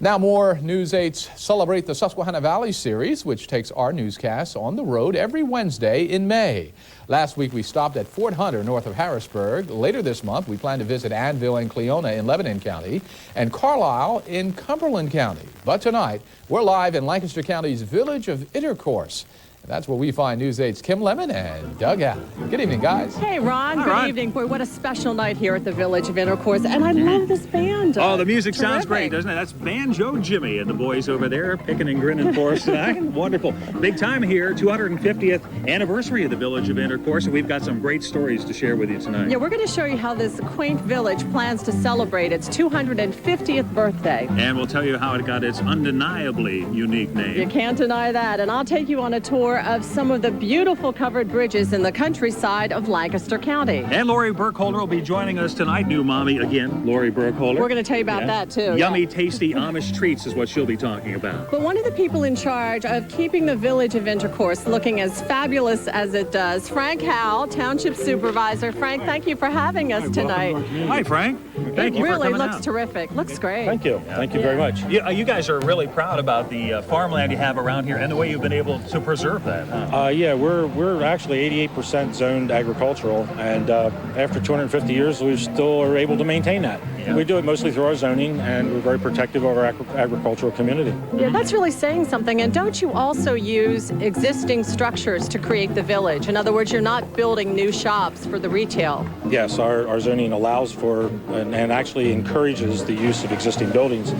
Now more News 8's Celebrate the Susquehanna Valley series, which takes our newscasts on the road every Wednesday in May. Last week we stopped at Fort Hunter north of Harrisburg. Later this month we plan to visit Annville and Cleona in Lebanon County and Carlisle in Cumberland County. But tonight we're live in Lancaster County's Village of Intercourse. And that's where we find News 8's Kim Lemon and Doug Allen. Good evening, guys. Hey, Ron. Good evening. Boy, what a special night here at the Village of Intercourse. And I love this band. Oh, the music sounds great, doesn't it? That's Banjo Jimmy and the boys over there picking and grinning for us tonight. Wonderful. Big time here, 250th anniversary of the Village of Intercourse. And we've got some great stories to share with you tonight. Yeah, we're going to show you how this quaint village plans to celebrate its 250th birthday. And we'll tell you how it got its undeniably unique name. You can't deny that. And I'll take you on a tour of some of the beautiful covered bridges in the countryside of Lancaster County. And Lori Burkholder will be joining us tonight. New mommy again, Lori Burkholder. We're going to tell you about that too. Yummy, tasty Amish treats is what she'll be talking about. But one of the people in charge of keeping the Village of Intercourse looking as fabulous as it does, Frank Howell, Township Supervisor. Frank, thank you for having us tonight. Hi, Frank. Thank you for coming out. It really looks terrific. Looks great. Thank you. Thank you very much. You guys are really proud about the farmland you have around here and the way you've been able to preserve that, huh? Yeah, we're actually 88% zoned agricultural, and after 250 years, we still are able to maintain that. Yeah. We do it mostly through our zoning, and we're very protective of our agricultural community. Yeah, that's really saying something. And don't you also use existing structures to create the village? In other words, you're not building new shops for the retail. Yes, our zoning allows for and actually encourages the use of existing buildings.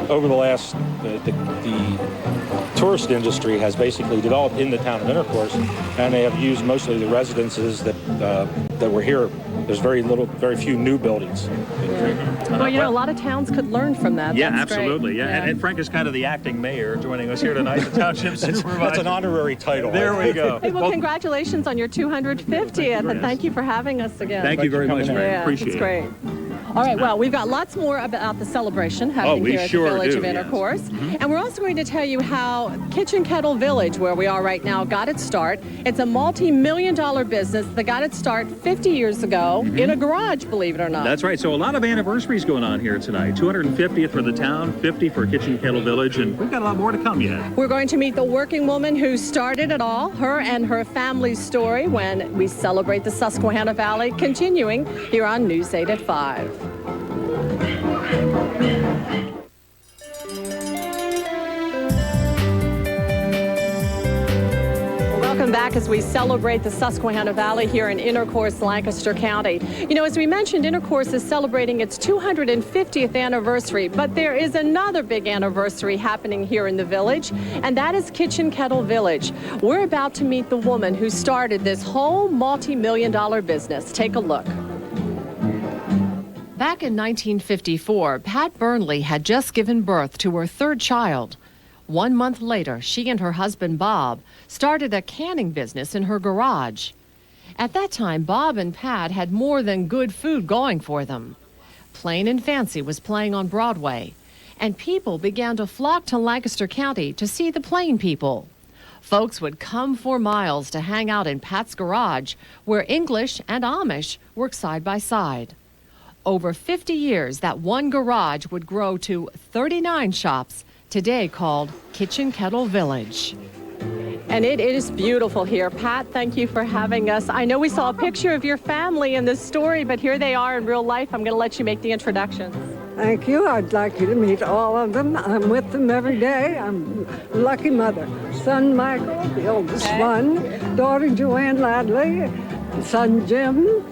Over the last, the tourist industry has basically developed in the town of Intercourse, and they have used mostly the residences that were here. There's very few new buildings. Well, you know, a lot of towns could learn from that. Yeah, that's absolutely. Yeah. And Frank is kind of the acting mayor joining us here tonight, the township supervisor. That's an honorary title. There we go. Hey, well, congratulations on your 250th, and thank you for having us again. Thank you very much, Frank. Yeah, appreciate it. Great. All right, well, we've got lots more about the celebration happening here at the Village of Intercourse. Yes. And we're also going to tell you how Kitchen Kettle Village, where we are right now, got its start. It's a multi-million-dollar business that got its start 50 years ago in a garage, believe it or not. That's right. So a lot of anniversaries going on here tonight. 250th for the town, 50 for Kitchen Kettle Village, and we've got a lot more to come yet. We're going to meet the working woman who started it all, her and her family's story, when we celebrate the Susquehanna Valley, continuing here on News 8 at 5. Welcome back as we celebrate the Susquehanna Valley here in Intercourse, Lancaster County. You know, as we mentioned, Intercourse is celebrating its 250th anniversary, but there is another big anniversary happening here in the village, and that is Kitchen Kettle Village. We're about to meet the woman who started this whole multi-million-dollar business. Take a look. Back in 1954, Pat Burnley had just given birth to her third child. 1 month later, she and her husband, Bob, started a canning business in her garage. At that time, Bob and Pat had more than good food going for them. Plain and Fancy was playing on Broadway, and people began to flock to Lancaster County to see the Plain People. Folks would come for miles to hang out in Pat's garage, where English and Amish worked side by side. Over 50 years, that one garage would grow to 39 shops, today called Kitchen Kettle Village. And it is beautiful here. Pat, thank you for having us. I know we saw a picture of your family in this story, but here they are in real life. I'm going to let you make the introductions. Thank you. I'd like you to meet all of them. I'm with them every day. I'm a lucky mother. Son Michael, the oldest one. Daughter Joanne Ladley. Son Jim.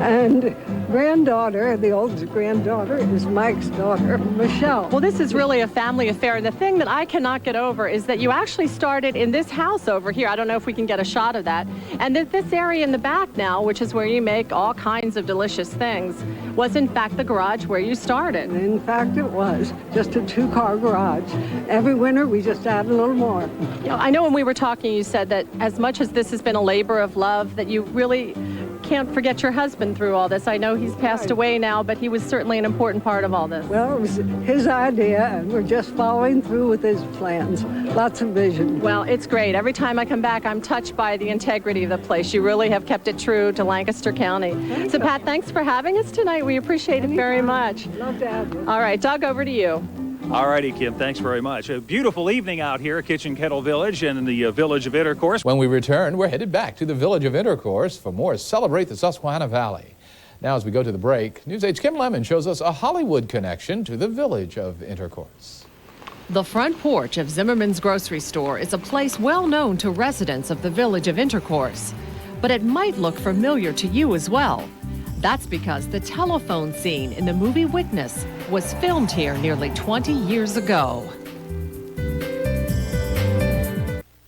And granddaughter, the oldest granddaughter, is Mike's daughter, Michelle. Well, this is really a family affair. And the thing that I cannot get over is that you actually started in this house over here. I don't know if we can get a shot of that. And that this area in the back now, which is where you make all kinds of delicious things, was in fact the garage where you started. In fact, it was just a 2-car garage. Every winter, we just add a little more. You know, I know when we were talking, you said that as much as this has been a labor of love, that you really can't forget your husband through all this. I know he's passed away now, but he was certainly an important part of all this. Well, it was his idea, and we're just following through with his plans. Lots of vision. Well, it's great. Every time I come back, I'm touched by the integrity of the place. You really have kept it true to Lancaster County. So, Pat, thanks for having us tonight. We appreciate it very much. Love to have you. All right, Doug, over to you. All righty, Kim, thanks very much. A beautiful evening out here at Kitchen Kettle Village and in the Village of Intercourse. When we return, we're headed back to the Village of Intercourse for more Celebrate the Susquehanna Valley. Now, as we go to the break, News 8's Kim Lemon shows us a Hollywood connection to the Village of Intercourse. The front porch of Zimmerman's grocery store is a place well known to residents of the Village of Intercourse, but it might look familiar to you as well. That's because the telephone scene in the movie Witness was filmed here nearly 20 years ago.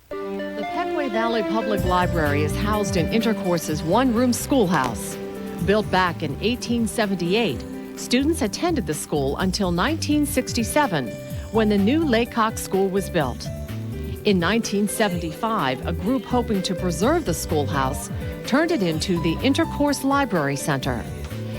The Petway Valley Public Library is housed in Intercourse's one-room schoolhouse. Built back in 1878, students attended the school until 1967, when the new Laycock School was built. In 1975, a group hoping to preserve the schoolhouse turned it into the Intercourse Library Center.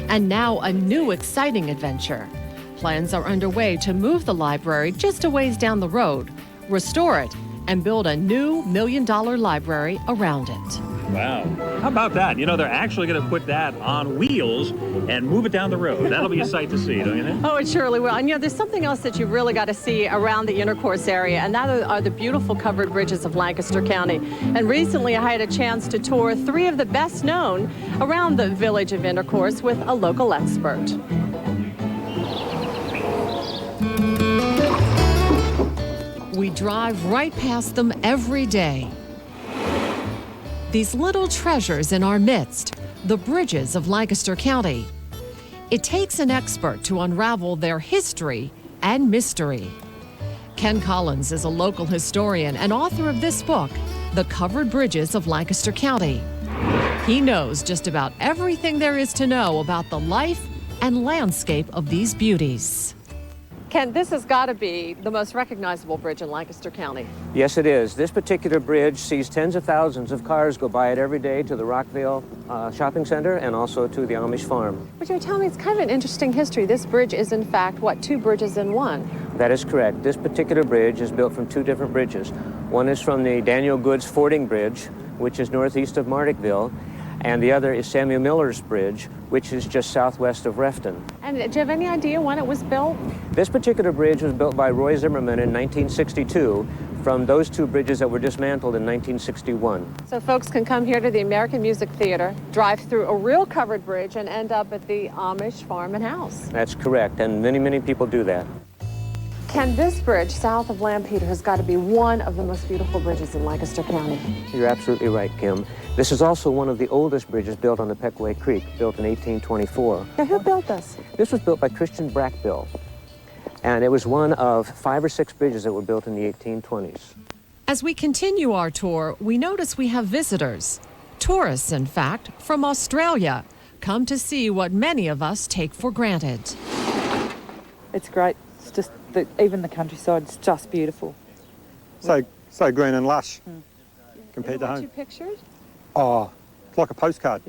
And now a new exciting adventure. Plans are underway to move the library just a ways down the road, restore it, and build a new $1 million library around it. Wow. How about that? You know, they're actually going to put that on wheels and move it down the road. That'll be a sight to see, don't you think? Oh, it surely will. And you know, there's something else that you've really got to see around the Intercourse area, and that are the beautiful covered bridges of Lancaster County. And recently I had a chance to tour 3 of the best known around the Village of Intercourse with a local expert. We drive right past them every day. These little treasures in our midst, the bridges of Lancaster County. It takes an expert to unravel their history and mystery. Ken Collins is a local historian and author of this book, The Covered Bridges of Lancaster County. He knows just about everything there is to know about the life and landscape of these beauties. Ken, this has got to be the most recognizable bridge in Lancaster County. Yes, it is. This particular bridge sees tens of thousands of cars go by it every day to the Rockville shopping center and also to the Amish farm. But you're telling me it's kind of an interesting history. This bridge is, in fact, what, 2 bridges in one? That is correct. This particular bridge is built from 2 different bridges. One is from the Daniel Goods Fording Bridge, which is northeast of Mardickville, and the other is Samuel Miller's Bridge, which is just southwest of Refton. And do you have any idea when it was built? This particular bridge was built by Roy Zimmerman in 1962 from those 2 bridges that were dismantled in 1961. So folks can come here to the American Music Theater, drive through a real covered bridge, and end up at the Amish farm and house. That's correct, and many, many people do that. Ken, this bridge south of Lampeter has got to be one of the most beautiful bridges in Lancaster County. You're absolutely right, Kim. This is also one of the oldest bridges built on the Petway Creek, built in 1824. Now, who built this? This was built by Christian Brackbill, and it was one of 5 or 6 bridges that were built in the 1820s. As we continue our tour, we notice we have visitors. Tourists, in fact, from Australia, come to see what many of us take for granted. It's great. It's just even the countryside is just beautiful. So green and lush compared to home. 2 pictures? Oh, it's like a postcard.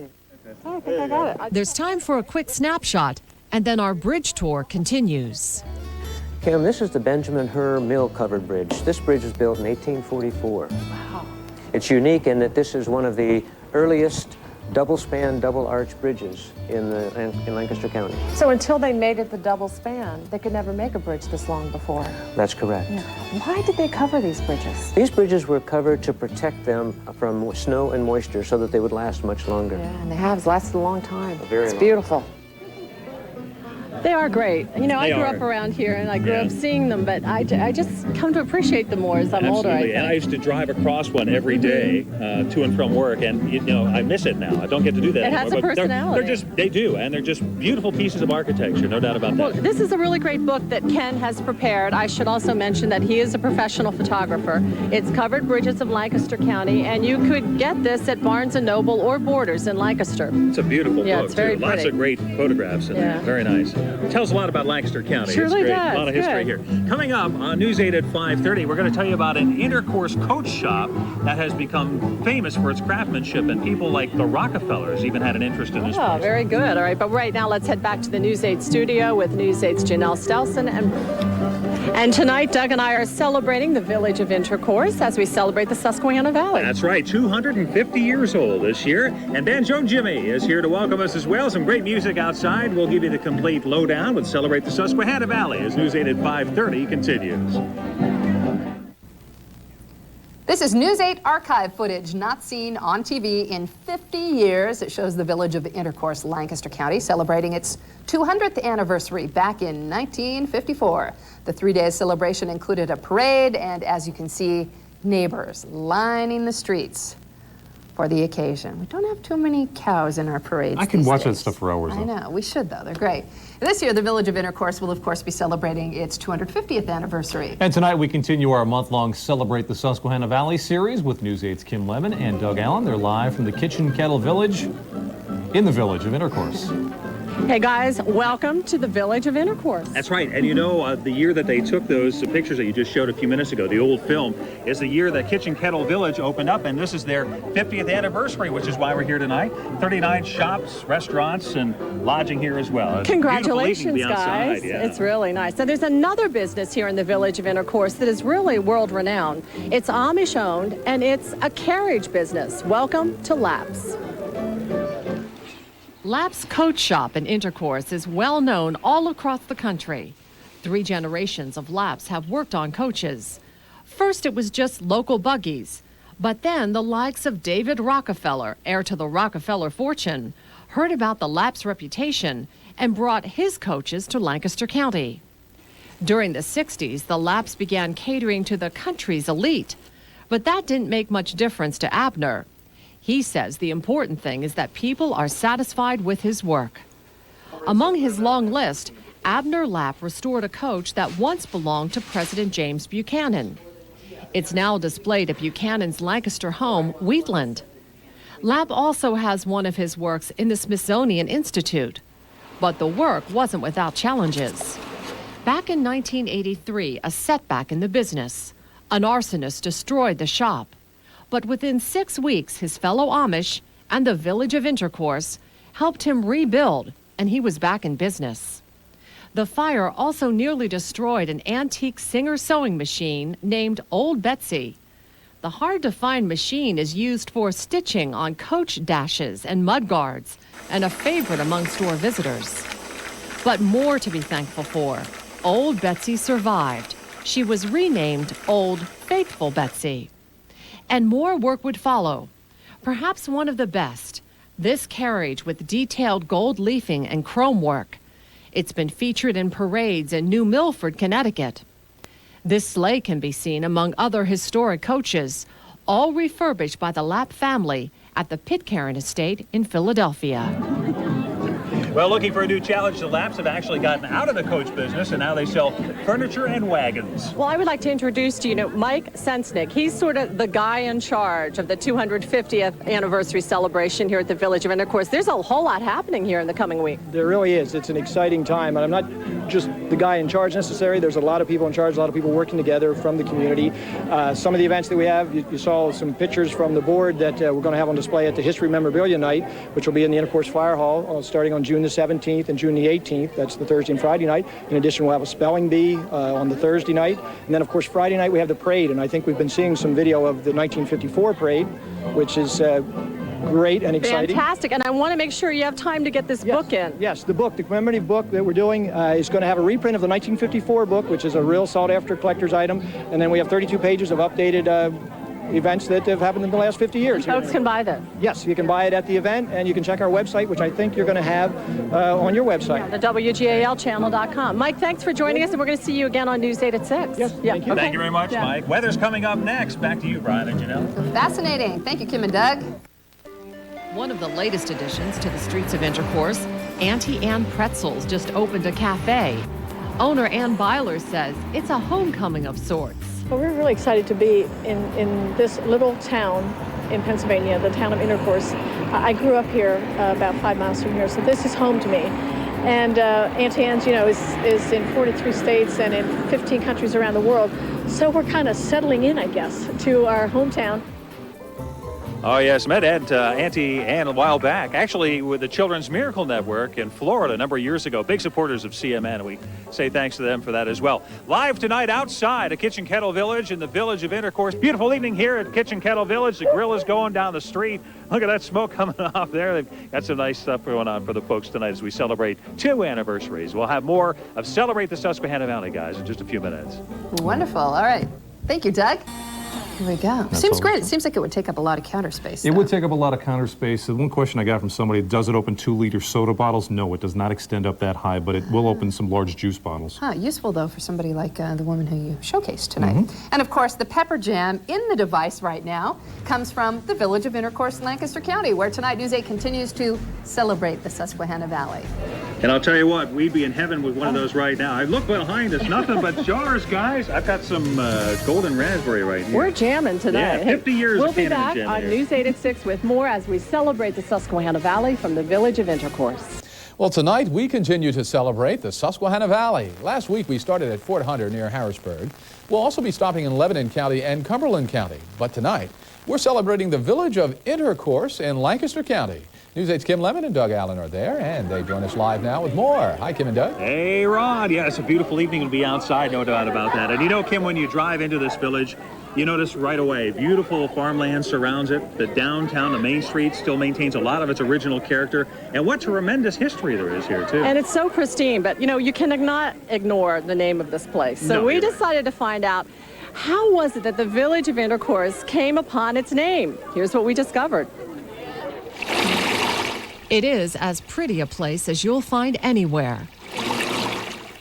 Oh, I think I got it. There's time for a quick snapshot, and then our bridge tour continues. Kim, this is the Benjamin Hur Mill Covered Bridge. This bridge was built in 1844. Wow. It's unique in that this is one of the earliest double-span, double-arch bridges in Lancaster County. So until they made it the double span, they could never make a bridge this long before. That's correct. Yeah. Why did they cover these bridges? These bridges were covered to protect them from snow and moisture so that they would last much longer. Yeah, and they have lasted a long time. Very it's long. beautiful. They are great. You know, I They grew are. up around here, and I grew Yeah. up seeing them, but I just come to appreciate them more as I'm older, I Absolutely. think. And I used to drive across one every day to and from work, and you know, I miss it now. I don't get to do that It anymore. has a but personality. they do, and they're just beautiful pieces of architecture, no doubt about Well, that. this is a really great book that Ken has prepared. I should also mention that he is a professional photographer. It's Covered Bridges of Lancaster County, and you could get this at Barnes & Noble or Borders in Lancaster. It's a beautiful Yeah, book, it's very too. Lots pretty. of great photographs in Yeah. there. Very nice. Tells a lot about Lancaster County. Surely It's great. does. A lot of history Good. here. Coming up on News 8 at 5:30, we're going to tell you about an Intercourse coach shop that has become famous for its craftsmanship, and people like the Rockefellers even had an interest in this Oh, place. very good. All right, but right now let's head back to the News 8 studio with News 8's Janelle Stelson. And tonight, Doug and I are celebrating the Village of Intercourse as we celebrate the Susquehanna Valley. That's right, 250 years old this year. And Banjo Jimmy is here to welcome us as well. Some great music outside. We'll give you the complete lowdown with Celebrate the Susquehanna Valley as News 8 at 5:30 continues. This is News 8 archive footage not seen on TV in 50 years. It shows the Village of Intercourse, Lancaster County, celebrating its 200th anniversary back in 1954. The three-day celebration included a parade and, as you can see, neighbors lining the streets for the occasion. We don't have too many cows in our parades. I can these watch that days. stuff for hours, I though. know, we should though, they're great. This year, the Village of Intercourse will of course be celebrating its 250th anniversary. And tonight we continue our month-long Celebrate the Susquehanna Valley series with News 8's Kim Lemon and Doug Allen. They're live from the Kitchen Kettle Village in the Village of Intercourse. Hey guys, welcome to the Village of Intercourse. That's right. And you know, the year that they took those pictures that you just showed a few minutes ago, the old film, is the year that Kitchen Kettle Village opened up, and this is their 50th anniversary, which is why we're here tonight. 39 shops, restaurants, and lodging here as well. It's a beautiful Congratulations, evening to be outside, guys. yeah. It's really nice. So there's another business here in the Village of Intercourse that is really world-renowned. It's Amish-owned, and it's a carriage business. Welcome to Lapp's. Lapp's Coach Shop in Intercourse is well known all across the country. 3 generations of Lapps have worked on coaches. First, it was just local buggies, but then the likes of David Rockefeller, heir to the Rockefeller fortune, heard about the Lapp's reputation and brought his coaches to Lancaster County. During the 60s, the Lapps began catering to the country's elite, but that didn't make much difference to Abner. He says the important thing is that people are satisfied with his work. Among his long list, Abner Lapp restored a coach that once belonged to President James Buchanan. It's now displayed at Buchanan's Lancaster home, Wheatland. Lapp also has one of his works in the Smithsonian Institute. But the work wasn't without challenges. Back in 1983, a setback in the business. An arsonist destroyed the shop. But within 6 weeks, his fellow Amish and the Village of Intercourse helped him rebuild, and he was back in business. The fire also nearly destroyed an antique Singer sewing machine named Old Betsy. The hard-to-find machine is used for stitching on coach dashes and mudguards, and a favorite among store visitors. But more to be thankful for. Old Betsy survived. She was renamed Old Faithful Betsy. And more work would follow. Perhaps one of the best, this carriage with detailed gold leafing and chrome work. It's been featured in parades in New Milford, Connecticut. This sleigh can be seen among other historic coaches, all refurbished by the Lapp family at the Pitcairn Estate in Philadelphia. Well, looking for a new challenge, the Lapps have actually gotten out of the coach business, and now they sell furniture and wagons. Well, I would like to introduce to you, Mike Sensnick. He's sort of the guy in charge of the 250th anniversary celebration here at the Village of Intercourse. There's a whole lot happening here in the coming week. There really is. It's an exciting time, and I'm not just the guy in charge necessarily. There's a lot of people in charge, a lot of people working together from the community. Some of the events that we have, you saw some pictures from the board that we're going to have on display at the History Memorabilia Night, which will be in the Intercourse Fire Hall starting on June the 17th and June the 18th. That's the Thursday and Friday night. In addition, we'll have a spelling bee on the Thursday night. And then, of course, Friday night we have the parade, and I think we've been seeing some video of the 1954 parade, which is great and exciting. Fantastic, and I want to make sure you have time to get this book in. Yes, the book, the commemorative book that we're doing is going to have a reprint of the 1954 book, which is a real sought-after collector's item, and then we have 32 pages of updated events that have happened in the last 50 years. Folks can buy this. Yes, you can buy it at the event, and you can check our website, which I think you're going to have on your website. The WGALchannel.com. Mike, thanks for joining us, and we're going to see you again on News 8 at 6. Yes, thank you. Okay. Thank you very much, Mike. Weather's coming up next. Back to you, Brian and Janelle. Fascinating. Thank you, Kim and Doug. One of the latest additions to the streets of Intercourse, Auntie Ann Pretzels just opened a cafe. Owner Ann Byler says it's a homecoming of sorts. Well, we're really excited to be in this little town in Pennsylvania, the town of Intercourse. I grew up here about 5 miles from here, so this is home to me. And Auntie Anne's, you know, is in 43 states and in 15 countries around the world. So we're kind of settling in, I guess, to our hometown. Oh, yes, met Auntie Anne a while back, actually with the Children's Miracle Network in Florida a number of years ago. Big supporters of CMN, and we say thanks to them for that as well. Live tonight outside at Kitchen Kettle Village in the Village of Intercourse. Beautiful evening here at Kitchen Kettle Village. The grill is going down the street. Look at that smoke coming off there. They've got some nice stuff going on for the folks tonight as we celebrate 2 anniversaries. We'll have more of Celebrate the Susquehanna Valley, guys, in just a few minutes. Wonderful. All right. Thank you, Doug. Here we go. That's Seems all. great. It seems like it would take up a lot of counter space. It would take up a lot of counter space. The one question I got from somebody, does it open 2-liter soda bottles? No, it does not extend up that high, but it will open some large juice bottles. Useful, though, for somebody like the woman who you showcased tonight. And, of course, the pepper jam in the device right now comes from the Village of Intercourse, Lancaster County, where tonight News 8 continues to celebrate the Susquehanna Valley. And I'll tell you what, we'd be in heaven with one of those right now. I look behind us, nothing but jars, guys. I've got some golden raspberry right here. We're jamming tonight. Yeah, 50 years we'll of be canning back jam on here. News 8 at 6 with more as we celebrate the Susquehanna Valley from the Village of Intercourse. Well, tonight we continue to celebrate the Susquehanna Valley. Last week we started at Fort Hunter near Harrisburg. We'll also be stopping in Lebanon County and Cumberland County. But tonight we're celebrating the Village of Intercourse in Lancaster County. News 8's Kim Lemon and Doug Allen are there, and they join us live now with more. Hi, Kim and Doug. Hey, Rod. Yeah, it's a beautiful evening to be outside, no doubt about that. And you know, Kim, when you drive into this village, you notice right away, beautiful farmland surrounds it. The downtown, the main street still maintains a lot of its original character. And what tremendous history there is here, too. And it's so pristine, but, you know, you cannot ignore the name of this place. So we decided to find out, how was it that the Village of Intercourse came upon its name? Here's what we discovered. It is as pretty a place as you'll find anywhere.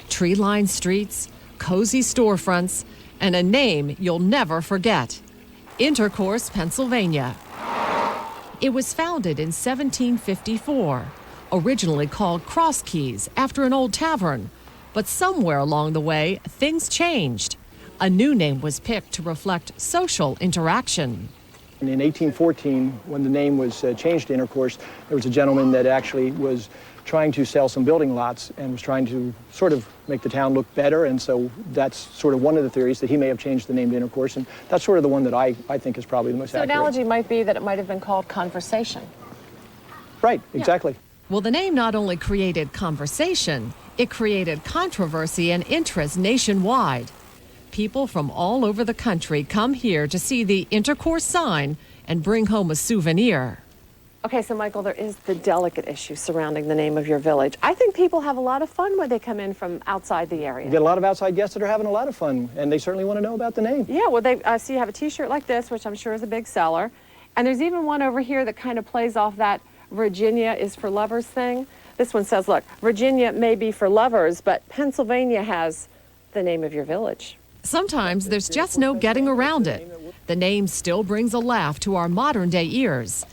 Tree-lined streets, cozy storefronts, and a name you'll never forget. Intercourse, Pennsylvania. It was founded in 1754, originally called Cross Keys after an old tavern. But somewhere along the way, things changed. A new name was picked to reflect social interaction. And in 1814, when the name was changed to Intercourse, there was a gentleman that actually was trying to sell some building lots and was trying to sort of make the town look better. And so that's sort of one of the theories, that he may have changed the name to Intercourse. And that's sort of the one that I think is probably the most accurate. The analogy might be that it might have been called conversation. Right, exactly. Well, the name not only created conversation, it created controversy and interest nationwide. People from all over the country come here to see the Intercourse sign and bring home a souvenir. Okay, so Michael, there is the delicate issue surrounding the name of your village. I think people have a lot of fun when they come in from outside the area. You get a lot of outside guests that are having a lot of fun, and they certainly want to know about the name. Yeah, well, I see you have a T-shirt like this, which I'm sure is a big seller. And there's even one over here that kind of plays off that Virginia is for lovers thing. This one says, look, Virginia may be for lovers, but Pennsylvania has the name of your village. Sometimes there's just no getting around it. The name still brings a laugh to our modern-day ears.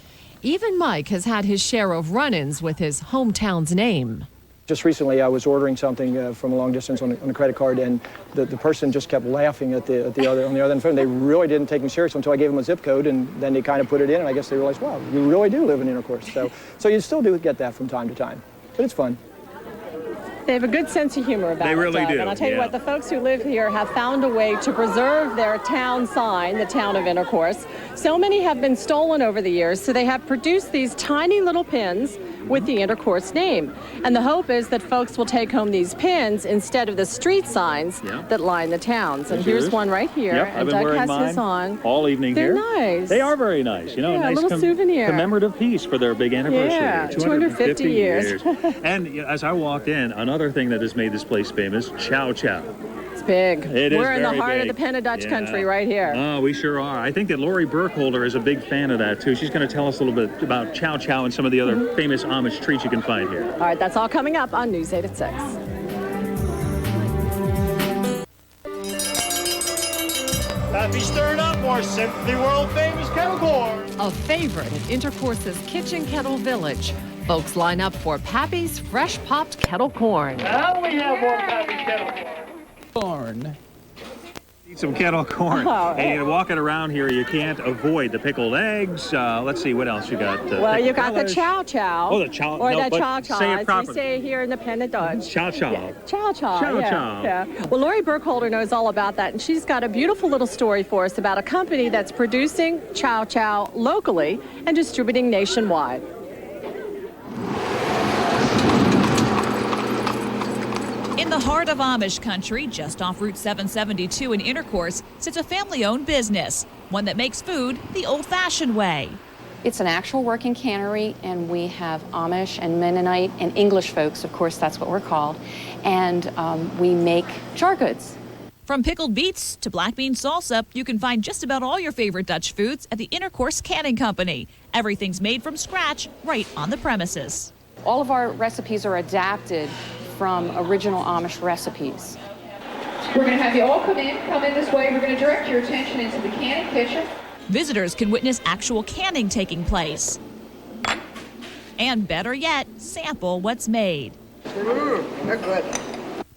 Even Mike has had his share of run-ins with his hometown's name. Just recently, I was ordering something from a long distance on a credit card, and the person just kept laughing on the other end of the phone. They really didn't take me serious until I gave them a zip code, and then they kind of put it in, and I guess they realized, wow, you really do live in Intercourse. So you still do get that from time to time, but it's fun. They have a good sense of humor about it. They really do. And I'll tell you what, the folks who live here have found a way to preserve their town sign, the town of Intercourse. So many have been stolen over the years, so they have produced these tiny little pins with the Intercourse name. And the hope is that folks will take home these pins instead of the street signs that line the towns. And here's one right here. Yep, and I've been Doug wearing has his mine on. all evening They're here. nice. They are very nice. You know, Yeah, a nice a little souvenir. commemorative piece for their big anniversary. Yeah, 250 years. And as I walked in, another thing that has made this place famous, Chow. It's big. It is We're in the very heart big. of the Penna-Dutch country right here. Oh, we sure are. I think that Lori Burkholder is a big fan of that, too. She's going to tell us a little bit about Chow and some of the other famous Amish treats you can find here. All right, that's all coming up on News 8 at 6. Happy stirring up more simply world-famous kettle corn. A favorite at Intercourse's Kitchen Kettle Village. Folks line up for Pappy's fresh-popped kettle corn. Now we have more Pappy's kettle corn. Corn. Eat some kettle corn. Oh, And walking around here, you can't avoid the pickled eggs. Let's see, what else you got? Well, you got the relish. chow chow. Oh, the chow. Or no, the but chow chow, say it as properly. we say here in the Pen Dodge. Chow chow. Yeah. Chow chow. Chow yeah. chow. Yeah. Well, Lori Burkholder knows all about that, and she's got a beautiful little story for us about a company that's producing chow chow locally and distributing nationwide. In the heart of Amish country, just off Route 772 in Intercourse, sits a family-owned business, one that makes food the old-fashioned way. It's an actual working cannery, and we have Amish and Mennonite and English folks, of course, that's what we're called, and we make jar goods. From pickled beets to black bean salsa, you can find just about all your favorite Dutch foods at the Intercourse Canning Company. Everything's made from scratch, right on the premises. All of our recipes are adapted from original Amish recipes. We're going to have you all come in this way. We're going to direct your attention into the canning kitchen. Visitors can witness actual canning taking place. And better yet, sample what's made. They're good.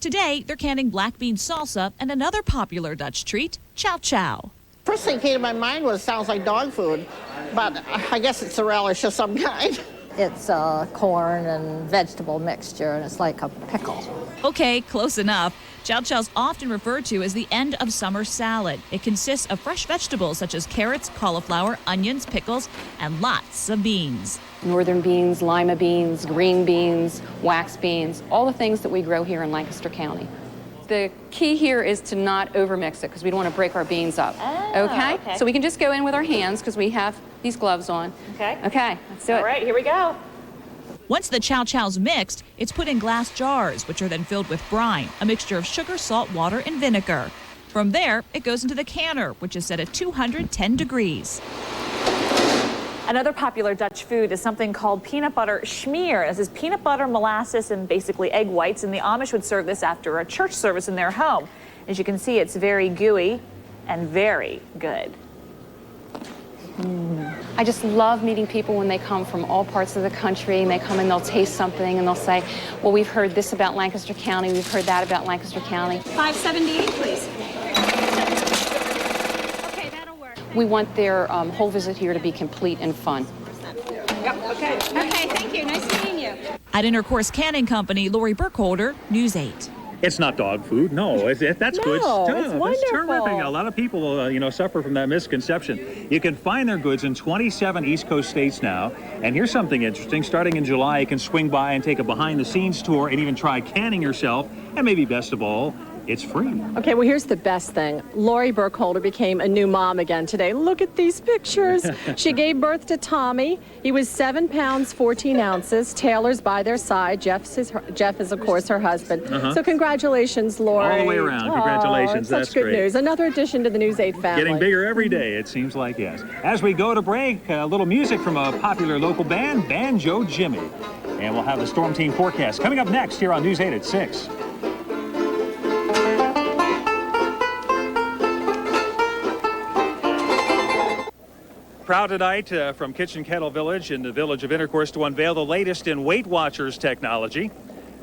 Today, they're canning black bean salsa and another popular Dutch treat, chow chow. First thing came to my mind was sounds like dog food, but I guess it's a relish of some kind. It's corn and vegetable mixture, and it's like a pickle. Okay, close enough. Chow chow's often referred to as the end of summer salad. It consists of fresh vegetables such as carrots, cauliflower, onions, pickles, and lots of beans. Northern beans, lima beans, green beans, wax beans, all the things that we grow here in Lancaster County. The key here is to not overmix it because we don't want to break our beans up. Okay? So we can just go in with our hands because we have these gloves on. Okay. Okay, let's do it. All right, here we go. Once the chow chow's mixed, it's put in glass jars, which are then filled with brine, a mixture of sugar, salt, water, and vinegar. From there, it goes into the canner, which is set at 210 degrees. Another popular Dutch food is something called peanut butter schmear. This is peanut butter, molasses, and basically egg whites, and the Amish would serve this after a church service in their home. As you can see, it's very gooey and very good. I just love meeting people when they come from all parts of the country, and they come and they'll taste something and they'll say, well, we've heard this about Lancaster County, we've heard that about Lancaster County. 578, please. We want their whole visit here to be complete and fun. Yep, okay. Okay, thank you. Nice meeting you. At Intercourse Canning Company, Lori Burkholder, News 8. It's not dog food. No, that's good stuff. It's wonderful. It's terrific. A lot of people, suffer from that misconception. You can find their goods in 27 East Coast states now. And here's something interesting. Starting in July, you can swing by and take a behind-the-scenes tour and even try canning yourself. And maybe best of all, it's free. Okay, well, here's the best thing. Lori Burkholder became a new mom again today. Look at these pictures. She gave birth to Tommy. He was 7 pounds, 14 ounces. Taylor's by their side. Jeff is, of course, her husband. So congratulations, Lori. All the way around. Congratulations. Such That's good great. news. Another addition to the News 8 family. Getting bigger every day, it seems like, yes. As we go to break, a little music from a popular local band, Banjo Jimmy. And we'll have the Storm Team forecast coming up next here on News 8 at 6. Proud tonight from Kitchen Kettle Village in the Village of Intercourse to unveil the latest in Weight Watchers technology.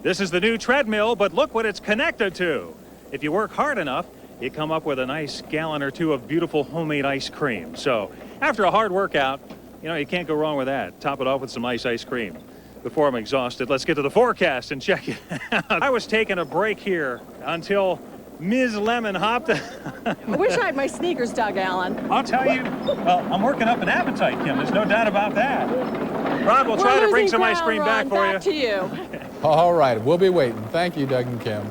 This is the new treadmill, but look what it's connected to. If you work hard enough, you come up with a nice gallon or two of beautiful homemade ice cream. So after a hard workout, you can't go wrong with that. Top it off with some ice cream. Before I'm exhausted, let's get to the forecast and check it out. I was taking a break here until Ms. Lemon hopped. I wish I had my sneakers, Doug Allen. I'll tell you, I'm working up an appetite, Kim. There's no doubt about that. Rod, we'll try to bring some ice cream back for you. Back to you. All right, we'll be waiting. Thank you, Doug and Kim.